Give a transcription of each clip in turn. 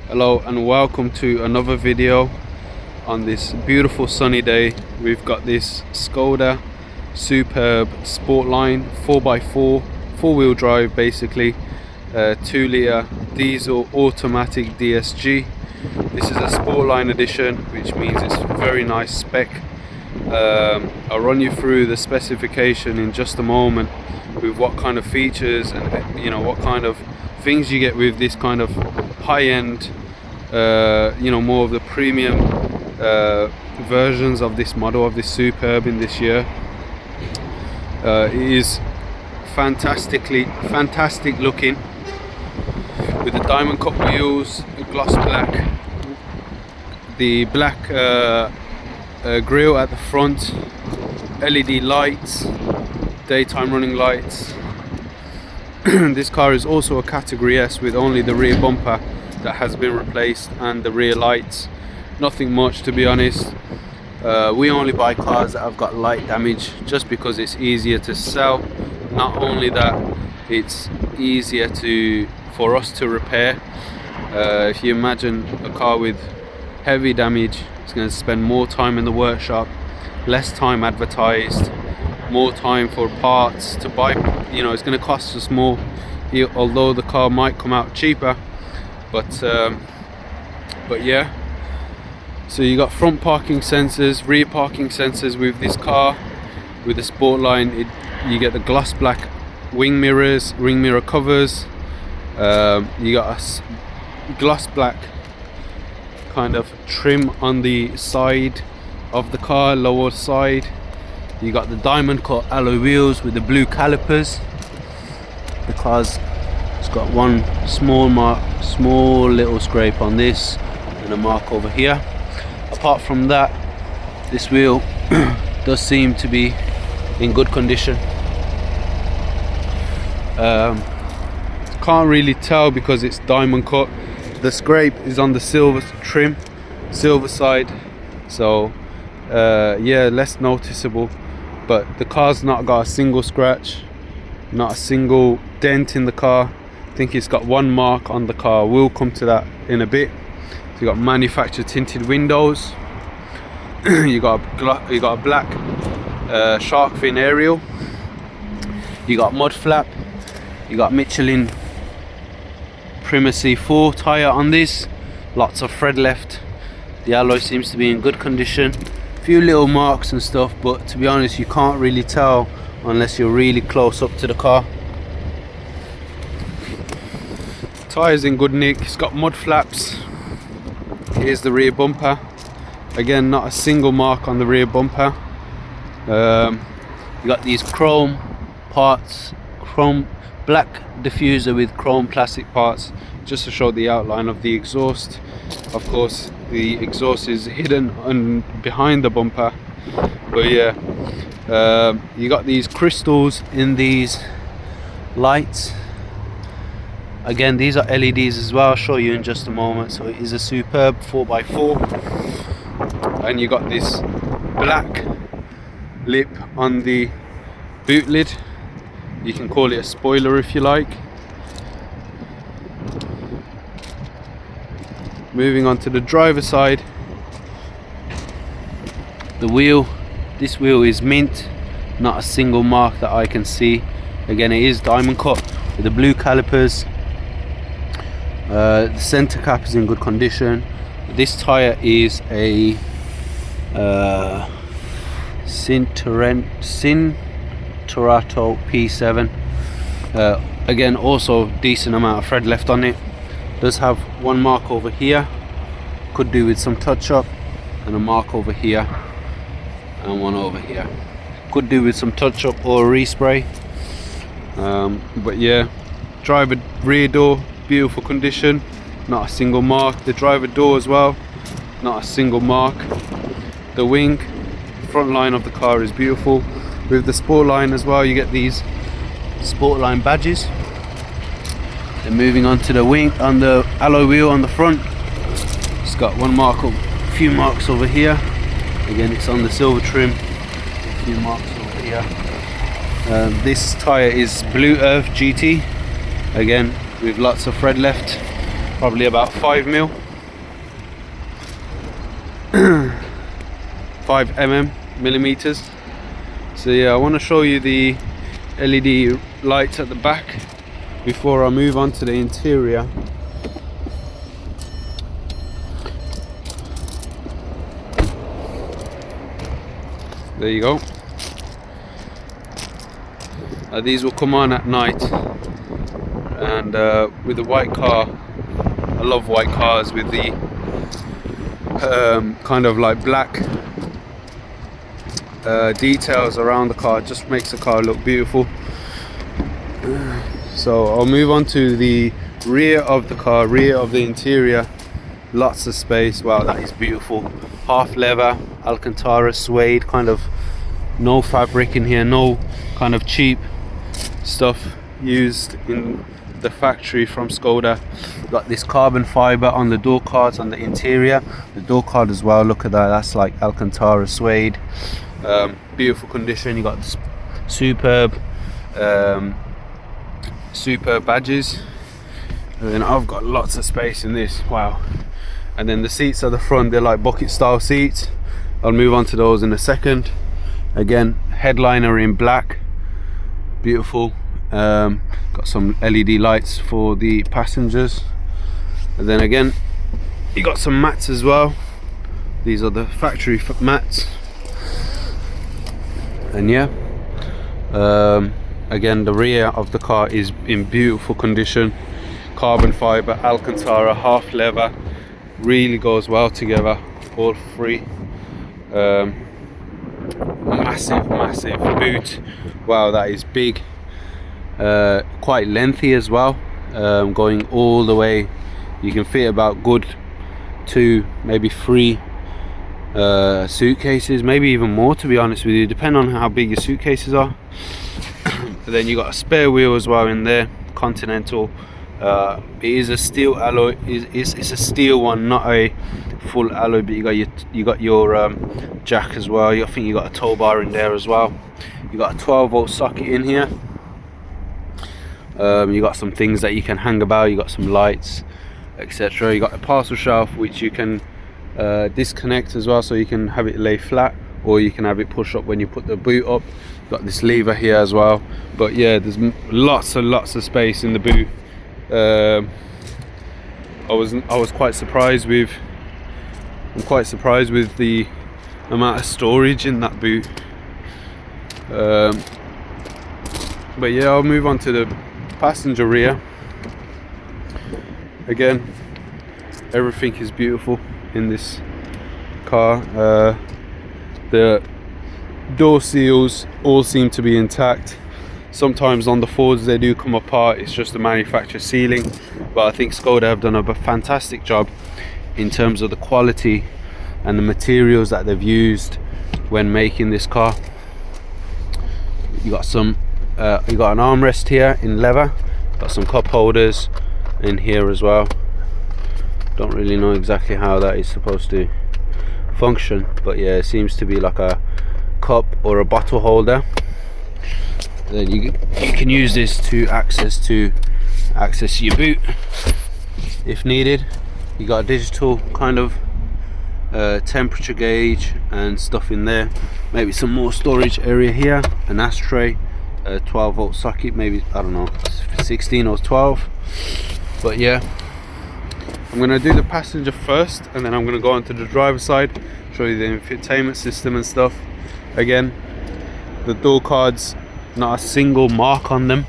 Hello and welcome to another video on this beautiful sunny day. We've got this Skoda superb Sportline 4x4 four-wheel drive, basically 2-litre diesel automatic DSG. This is a Sportline edition, which means it's very nice spec. I'll run you through the specification in just a moment with what kind of features and what kind of things you get with this kind of high-end more of the premium versions of this model, of this superb in this year. It is fantastic looking, with the diamond cut wheels, gloss black, the black grille at the front, LED lights, daytime running lights. This car is also a category S with only the rear bumper that has been replaced and the rear lights. Nothing much, to be honest. We only buy cars that have got light damage just because it's easier to sell. Not only that, it's easier for us to repair. If you imagine a car with heavy damage, it's going to spend more time in the workshop, less time advertised, more time for parts to buy. It's going to cost us more, although the car might come out cheaper. But yeah, so you got front parking sensors, rear parking sensors with this car. With the Sportline, you get the gloss black wing mirrors, ring mirror covers. You got a gloss black kind of trim on the side of the car, lower side. You got the diamond cut alloy wheels with the blue calipers. The car's got one small little scrape on this and a mark over here. Apart from that, this wheel does seem to be in good condition. Can't really tell because it's diamond cut. The scrape is on the silver trim, silver side, so yeah, less noticeable. But the car's not got a single scratch, not a single dent in the car. I think it's got one mark on the car. We'll come to that in a bit. So you got manufactured tinted windows. you got a black shark fin aerial. You got mud flap. You got Michelin Primacy 4 tire on this. Lots of thread left. The alloy seems to be in good condition. A few little marks and stuff, but to be honest, you can't really tell unless you're really close up to the car. Tires in good nick. It's got mud flaps. Here's the rear bumper. Again, not a single mark on the rear bumper. You got these chrome parts, chrome black diffuser with chrome plastic parts, just to show the outline of the exhaust. Of course, the exhaust is hidden behind the bumper, but yeah, you got these crystals in these lights. Again, these are LEDs as well. I'll show you in just a moment. So it is a superb 4x4, and you got this black lip on the boot lid. You can call it a spoiler if you like. Moving on to the driver side, the wheel. This wheel is mint, not a single mark that I can see. Again, it is diamond cut with the blue calipers. The center cap is in good condition. This tire is a Cinturato P7. Again, also decent amount of thread left on it. Does have one mark over here, could do with some touch up, and a mark over here and one over here, could do with some touch up or respray. But yeah, driver rear door, beautiful condition, not a single mark. The driver door as well, not a single mark. The wing, front line of the car is beautiful. With the Sportline as well, you get these Sportline badges. Then moving on to the wing, on the alloy wheel on the front, it's got one mark, a few marks over here. Again, it's on the silver trim, a few marks over here. This tire is Blue Earth GT, again with lots of thread left. probably about 5 mil, 5 millimeters. So yeah, I want to show you the LED lights at the back before I move on to the interior. There you go. These will come on at night, and with the white car, I love white cars with the kind of like black details around the car. It just makes the car look beautiful. So I'll move on to the rear of the car, rear of the interior. Lots of space. Wow, that is beautiful. Half leather, Alcantara suede, kind of no fabric in here, no kind of cheap stuff used in the factory from Skoda. Got this carbon fiber on the door cards on the interior, the door card as well. Look at that, that's like Alcantara suede. Beautiful condition. You got superb badges, and then I've got lots of space in this. Wow. And then the seats at the front, they're like bucket style seats. I'll move on to those in a second. Again, headliner in black, beautiful. Got some LED lights for the passengers, and then again you got some mats as well. These are the factory mats. And yeah, again, the rear of the car is in beautiful condition. Carbon fiber, Alcantara, half leather, really goes well together, all three. Massive boot. Wow, that is big. Quite lengthy as well, going all the way. You can fit about good 2, maybe 3 suitcases, maybe even more, to be honest with you, depending on how big your suitcases are. And then you got a spare wheel as well in there, Continental. It is a steel alloy. It's a steel one, not a full alloy, but you got your jack as well. I think you got a tow bar in there as well. You got a 12-volt socket in here. You got some things that you can hang about. You got some lights, etc. You got a parcel shelf which you can disconnect as well, so you can have it lay flat, or you can have it push up when you put the boot up. Got this lever here as well. But yeah, there's lots of space in the boot. I was quite surprised with. I'm quite surprised with the amount of storage in that boot. But yeah, I'll move on to the passenger rear. Again, everything is beautiful in this car. The door seals all seem to be intact. Sometimes on the Fords they do come apart, it's just the manufacturer sealing, but I think Skoda have done a fantastic job in terms of the quality and the materials that they've used when making this car. You got some you got an armrest here in leather, got some cup holders in here as well. Don't really know exactly how that is supposed to function, but yeah, it seems to be like a cup or a bottle holder. Then you can use this to access your boot if needed. You got a digital kind of temperature gauge and stuff in there. Maybe some more storage area here, an ashtray, a 12-volt socket, maybe, I don't know, 16 or 12. But yeah, I'm going to do the passenger first, and then I'm going to go on to the driver's side, show you the infotainment system and stuff. Again, the door cards, not a single mark on them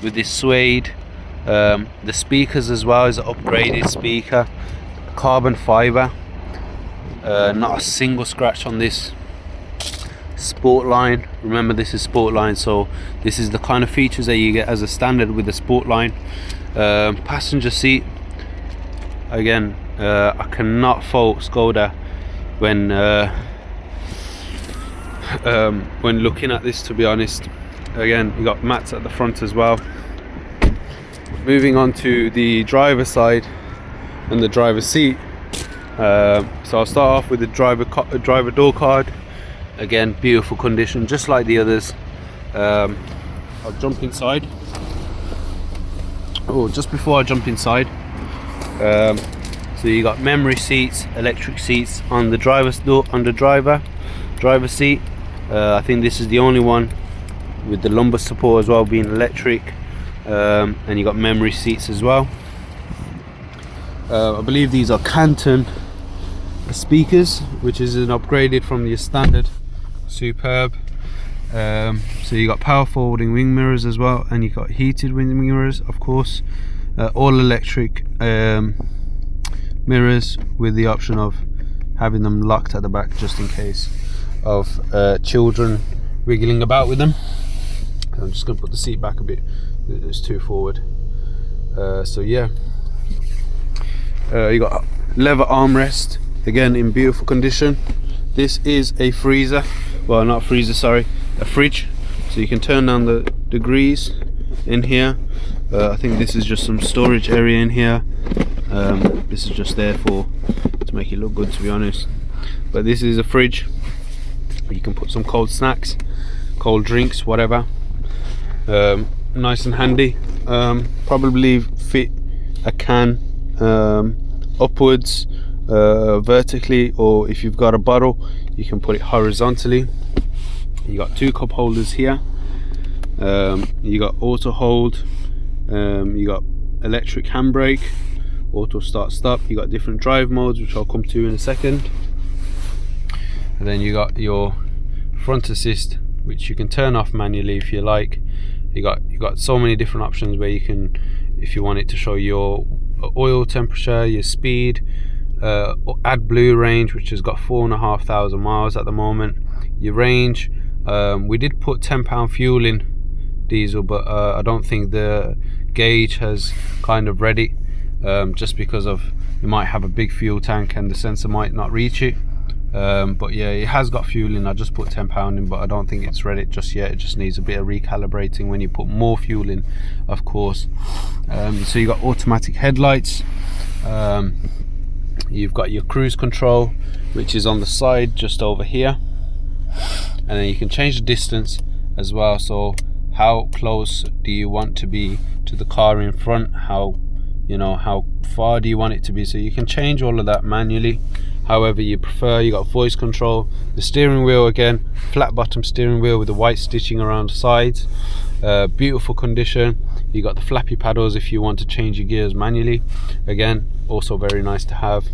with this suede. The speakers as well is an upgraded speaker, carbon fiber. Not a single scratch on this. Sportline, remember this is Sportline, so this is the kind of features that you get as a standard with the Sportline. Passenger seat, again, I cannot fault Skoda when looking at this, to be honest. Again, you got mats at the front as well. Moving on to the driver side and the driver's seat. So I'll start off with the driver door card. Again, beautiful condition, just like the others. I'll jump inside. Oh, just before I jump inside, So you got memory seats, electric seats on the driver's door, on the driver seat. I think this is the only one with the lumbar support as well being electric, and you got memory seats as well. I believe these are Canton speakers, which is an upgraded from the standard Superb. So you got power folding wing mirrors as well, and you got heated wing mirrors, of course, all electric mirrors with the option of having them locked at the back just in case of children wiggling about with them. I'm just going to put the seat back a bit, it's too forward. So yeah, you got leather armrest, again in beautiful condition. This is a freezer, well, not a freezer, sorry, a fridge, so you can turn down the degrees in here. I think this is just some storage area in here. This is just there to make it look good, to be honest, but this is a fridge. You can put some cold snacks, cold drinks, whatever. Nice and handy. Probably fit a can upwards, vertically, or if you've got a bottle you can put it horizontally. You got two cup holders here. You got auto hold, you got electric handbrake, auto start stop. You got different drive modes, which I'll come to in a second. And then you got your front assist, which you can turn off manually if you like. You got so many different options where you can, if you want it to show your oil temperature, your speed, AdBlue range, which has got 4,500 miles at the moment. Your range, we did put £10 fuel in diesel, but I don't think the gauge has kind of read it, just because of, you might have a big fuel tank and the sensor might not reach it. But yeah, it has got fuel in. I just put £10 in, but I don't think it's read it just yet. It just needs a bit of recalibrating when you put more fuel in, of course. So you got automatic headlights. You've got your cruise control, which is on the side just over here, and then you can change the distance as well. So how close do you want to be to the car in front? How far do you want it to be? So you can change all of that manually, however you prefer. You got voice control. The steering wheel, again, flat bottom steering wheel with the white stitching around the sides, beautiful condition. You got the flappy paddles if you want to change your gears manually, again also very nice to have.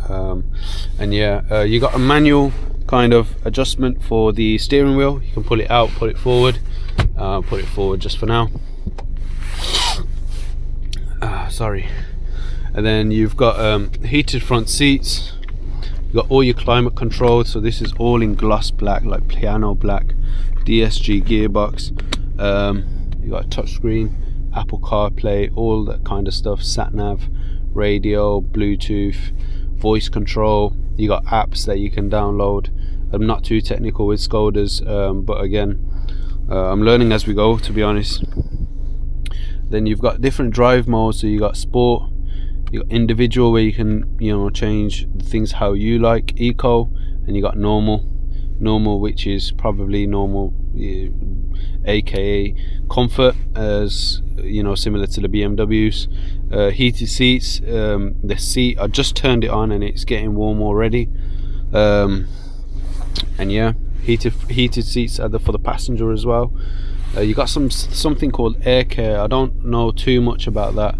And yeah, you got a manual kind of adjustment for the steering wheel. You can pull it out, pull it forward. Put it forward just for now. Sorry. And then you've got heated front seats. You've got all your climate control, so this is all in gloss black, like piano black. DSG gearbox. You got a touchscreen, Apple CarPlay, all that kind of stuff, sat nav, radio, Bluetooth, voice control. You got apps that you can download. I'm not too technical with Skodas, but again, I'm learning as we go, to be honest. Then you've got different drive modes. So you got sport, you got individual, where you can change things how you like, eco, and you got normal, which is probably normal, aka comfort, as similar to the BMWs. Heated seats. The seat, I just turned it on and it's getting warm already. And yeah, heated seats are for the passenger as well. You got something called air care. I don't know too much about that,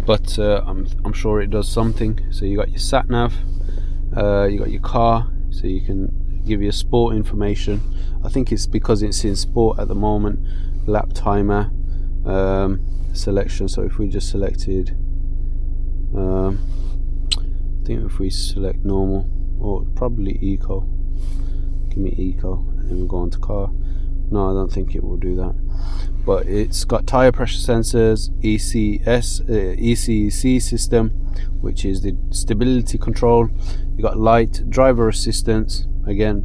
but I'm sure it does something. So you got your sat nav, you got your car, so you can give you sport information. I think it's because it's in sport at the moment. Lap timer, selection. So if we just selected, I think if we select normal, or probably eco, give me eco, and then we go on to car. No, I don't think it will do that, but it's got tire pressure sensors, ECC system, which is the stability control. You got light, driver assistance, again,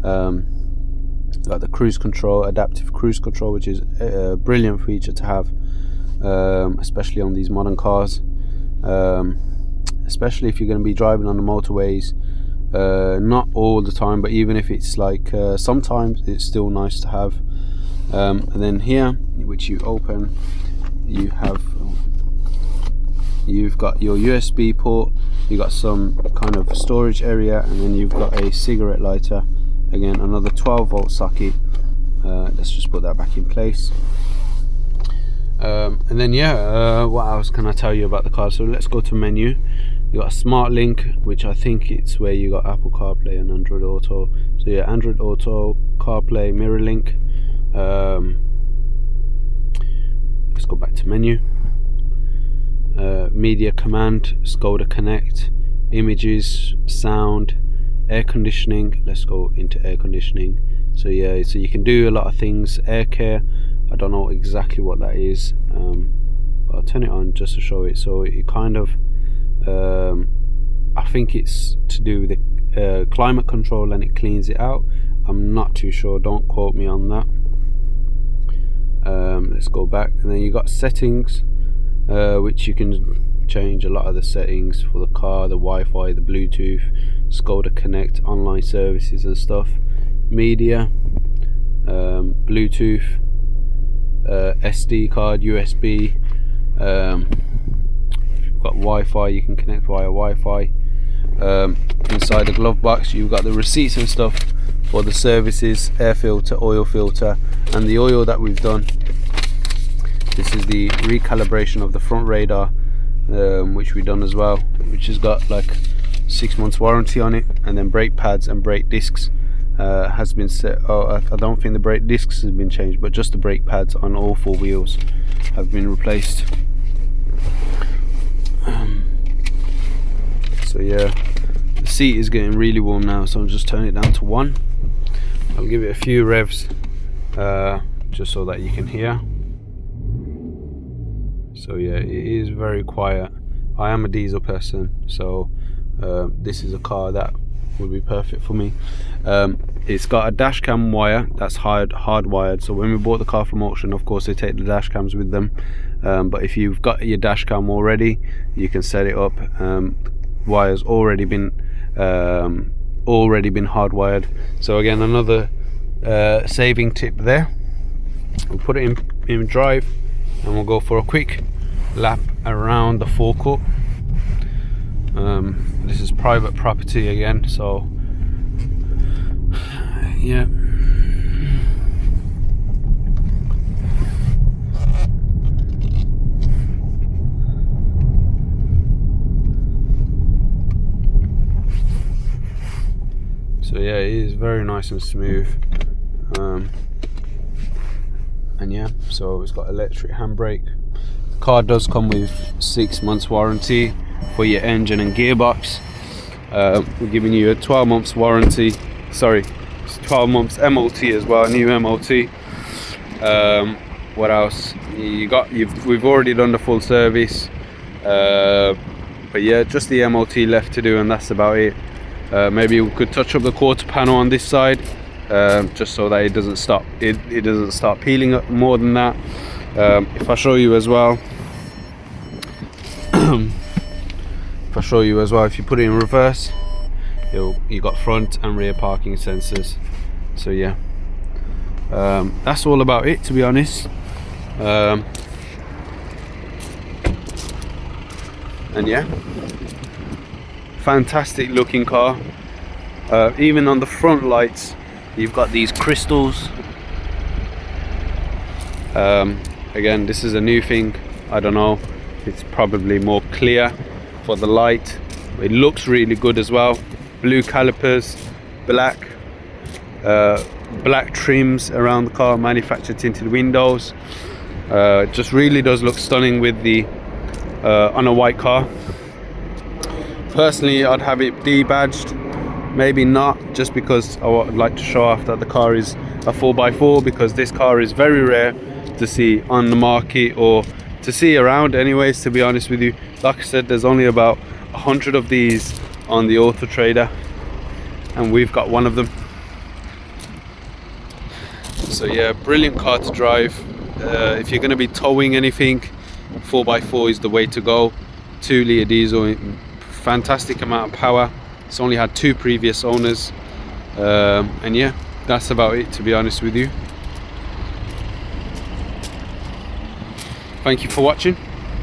got the cruise control, adaptive cruise control, which is a brilliant feature to have, especially on these modern cars, especially if you're going to be driving on the motorways. Not all the time, but even if it's like sometimes, it's still nice to have. And then here, which you open, you have you've got your USB port, you've got some kind of storage area, and then you've got a cigarette lighter. Again, another 12-volt socket. Let's just put that back in place. And then yeah, what else can I tell you about the car? So let's go to menu. You got a smart link, which I think it's where you got Apple CarPlay and Android Auto. So yeah, Android Auto, CarPlay, mirror link. Let's go back to menu. Media command, Skoda Connect, images, sound, air conditioning. Let's go into air conditioning. So yeah, so you can do a lot of things. Air care, I don't know exactly what that is, but I'll turn it on just to show it. So it kind of I think it's to do with the climate control, and it cleans it out. I'm not too sure, don't quote me on that. Let's go back, and then you got settings, which you can change a lot of the settings for the car, the Wi-Fi, the Bluetooth, Skoda Connect, online services and stuff, media, Bluetooth, SD card, USB, got Wi-Fi, you can connect via Wi-Fi. Inside the glove box you've got the receipts and stuff for the services, air filter, oil filter, and the oil that we've done. This is the recalibration of the front radar, which we've done as well, which has got like 6 months warranty on it. And then brake pads and brake discs has been set. I don't think the brake discs has been changed, but just the brake pads on all 4 wheels have been replaced. So yeah, the seat is getting really warm now, so I'm just turning it down to 1. I'll give it a few revs just so that you can hear. So yeah, it is very quiet. I am a diesel person, so this is a car that would be perfect for me. It's got a dash cam wire that's hardwired, so when we bought the car from auction, of course they take the dash cams with them, but if you've got your dash cam already, you can set it up. Wire's already been hardwired. So again, another saving tip there. We'll put it in drive, and we'll go for a quick lap around the forecourt. This is private property again, so yeah. So yeah, it is very nice and smooth, and yeah, so it's got electric handbrake. The car does come with 6 months warranty for your engine and gearbox. We're giving you a 12 months warranty, sorry, it's 12 months MOT as well, new MOT. What else? We've already done the full service, but yeah, just the MOT left to do, and that's about it. Maybe we could touch up the quarter panel on this side, just so that it doesn't stop peeling up more than that. If I show you as well, if you put it in reverse, you got front and rear parking sensors. So yeah, that's all about it, to be honest. And yeah, fantastic looking car. Even on the front lights you've got these crystals. Again, this is a new thing, I don't know, it's probably more clear for the light. It looks really good as well. Blue calipers, black trims around the car, manufactured tinted windows. Just really does look stunning with the on a white car. Personally, I'd have it debadged, maybe not, just because I would like to show off that the car is a 4x4, because this car is very rare to see on the market, or to see around anyways, to be honest with you. Like I said, there's only about 100 of these on the Auto Trader, and we've got one of them. So yeah, brilliant car to drive. If you're going to be towing anything, 4x4 is the way to go. 2-litre diesel, fantastic amount of power. It's only had 2 previous owners, and yeah, that's about it, to be honest with you. Thank you for watching.